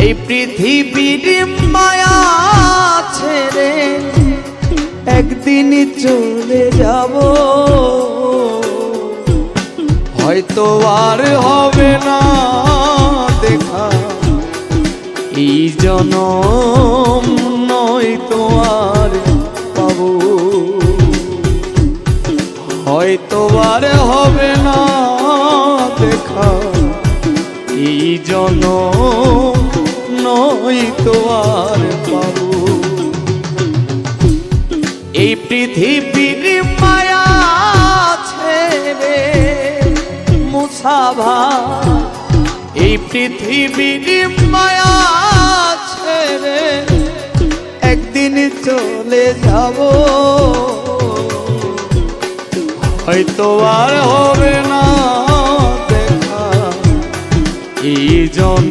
এই পৃথিবীর মায়া ছেড়ে একদিন চলে যাব, হয়তো আর হবে না দেখা এই জনম, নয়তো আর পাবো, হয়তো আর হবে না দেখা এই জনম, নয়তো আর পাবো। এই পৃথিবীর মায়া ছেড়ে মুসাভা, এই পৃথিবীর মায়া ছেড়ে একদিন চলে যাব, হয়তো আর হবে না দেখা এই জন।